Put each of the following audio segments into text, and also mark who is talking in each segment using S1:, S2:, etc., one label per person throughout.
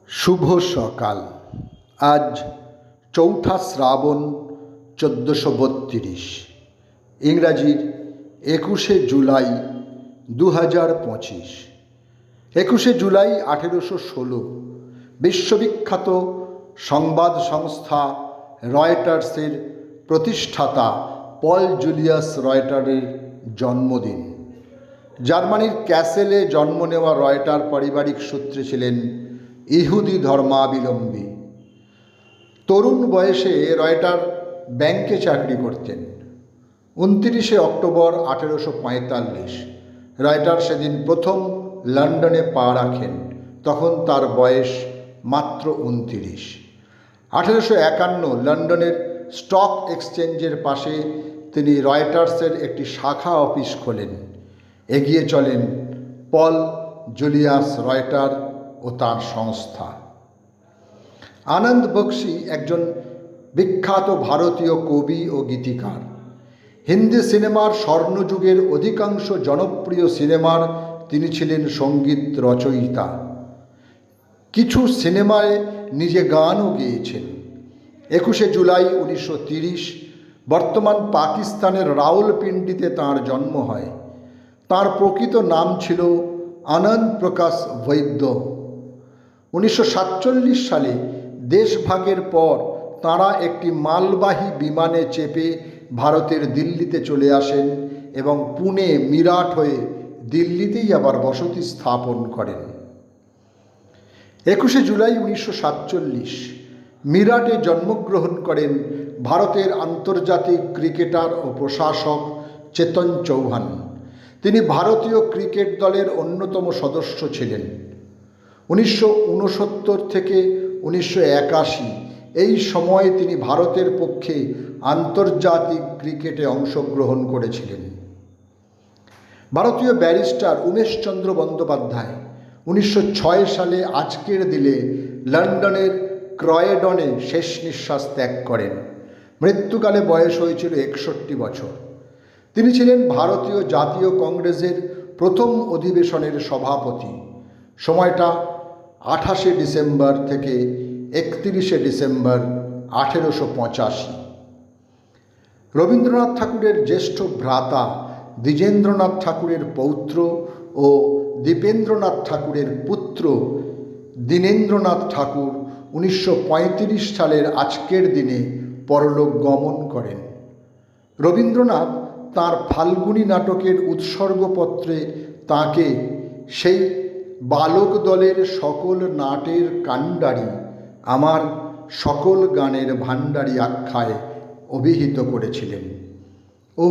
S1: শুভ সকাল। আজ ৪ঠা শ্রাবণ ১৪৩২, ইংরাজির ২১শে জুলাই ২০২৫। ২১শে জুলাই ১৮১৬ বিশ্ববিখ্যাত সংবাদ সংস্থা রয়টার্সের প্রতিষ্ঠাতা পল জুলিয়াস রয়টারের জন্মদিন। জার্মানির ক্যাসেলে জন্ম নেওয়া রয়টার পারিবারিক সূত্রে ছিলেন ইহুদি ধর্মাবলম্বী। তরুণ বয়সে রয়টার ব্যাংকে চাকরি করতেন। ২৯শে অক্টোবর ১৮৪৫ রয়টার সেদিন প্রথম লন্ডনে পা রাখেন। তখন তার বয়স মাত্র ২৯। ১৮৫১ লন্ডনের স্টক এক্সচেঞ্জের পাশে তিনি রয়টার্সের একটি শাখা অফিস খোলেন। এগিয়ে চলেন পল জুলিয়াস রয়টার ও তার সংস্থা। আনন্দ বক্সী একজন বিখ্যাত ভারতীয় কবি ও গীতিকার। হিন্দি সিনেমার স্বর্ণযুগের অধিকাংশ জনপ্রিয় সিনেমার তিনি ছিলেন সঙ্গীত রচয়িতা। কিছু সিনেমায় নিজে গানও গেয়েছেন। ২১শে জুলাই ১৯৩০ বর্তমান পাকিস্তানের রাওয়ালপিন্ডিতে তাঁর জন্ম হয়। তাঁর প্রকৃত নাম ছিল আনন্দ প্রকাশ বৈদ্য। ১৯৪৭ সালে দেশভাগের পর তাঁরা একটি মালবাহী বিমানে চেপে ভারতের দিল্লিতে চলে আসেন এবং পুনে, মিরাট হয়ে দিল্লিতেই আবার বসতি স্থাপন করেন। ২১শে জুলাই ১৯৪৭ মিরাটে জন্মগ্রহণ করেন ভারতের আন্তর্জাতিক ক্রিকেটার ও প্রশাসক চেতন চৌহান। তিনি ভারতীয় ক্রিকেট দলের অন্যতম সদস্য ছিলেন। ১৯৬৯ থেকে ১৯৮১ এই সময়ে তিনি ভারতের পক্ষে আন্তর্জাতিক ক্রিকেটে অংশগ্রহণ করেছিলেন। ভারতীয় ব্যারিস্টার উমেশচন্দ্র বন্দ্যোপাধ্যায় ১৯০৬ সালে আজকের দিনে লন্ডনের ক্রয়েডনে শেষ নিঃশ্বাস ত্যাগ করেন। মৃত্যুকালে বয়স হয়েছিল ৬১ বছর। তিনি ছিলেন ভারতীয় জাতীয় কংগ্রেসের প্রথম অধিবেশনের সভাপতি। সময়টা ২৮শে ডিসেম্বর থেকে ৩১শে ডিসেম্বর ১৮৮৫। রবীন্দ্রনাথ ঠাকুরের জ্যেষ্ঠ ভ্রাতা দ্বিজেন্দ্রনাথ ঠাকুরের পৌত্র ও দীপেন্দ্রনাথ ঠাকুরের পুত্র দীনেন্দ্রনাথ ঠাকুর ১৯৩৫ সালের আজকের দিনে পরলোক গমন করেন। রবীন্দ্রনাথ তাঁর ফাল্গুনী নাটকের উৎসর্গপত্রে তাঁকে সেই বালক দলের সকল নাটের কাণ্ডারি, আমার সকল গানের ভাণ্ডারী আখ্যায় অভিহিত করেছিলেন। ও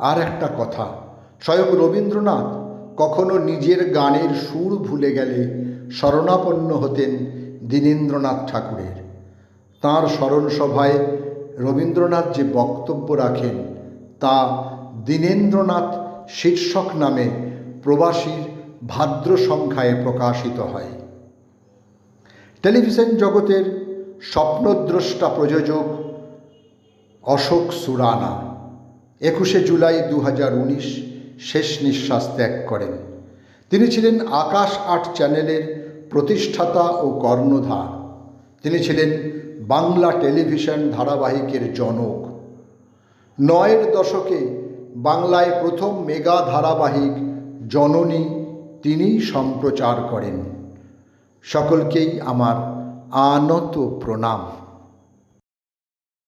S1: আর একটা কথা, স্বয়ং রবীন্দ্রনাথ কখনো নিজের গানের সুর ভুলে গেলে শরণাপন্ন হতেন দীনেন্দ্রনাথ ঠাকুরের। তাঁর স্মরণসভায় রবীন্দ্রনাথ যে বক্তব্য রাখেন তা দীনেন্দ্রনাথ শীর্ষক নামে প্রবাসীর ভাদ্র সংখ্যায় প্রকাশিত হয়। টেলিভিশন জগতের স্বপ্নদ্রষ্টা প্রযোজক অশোক সুরানা ২১শে জুলাই ২০১৯ শেষ নিঃশ্বাস ত্যাগ করেন। তিনি ছিলেন আকাশ ৮ চ্যানেলের প্রতিষ্ঠাতা ও কর্ণধার। তিনি ছিলেন বাংলা টেলিভিশন ধারাবাহিকের জনক। ৯এর দশকে বাংলায় প্রথম মেগা ধারাবাহিক জননী তিনিই সম্প্রচার করেন। সকলকেই আমার আনত প্রণাম।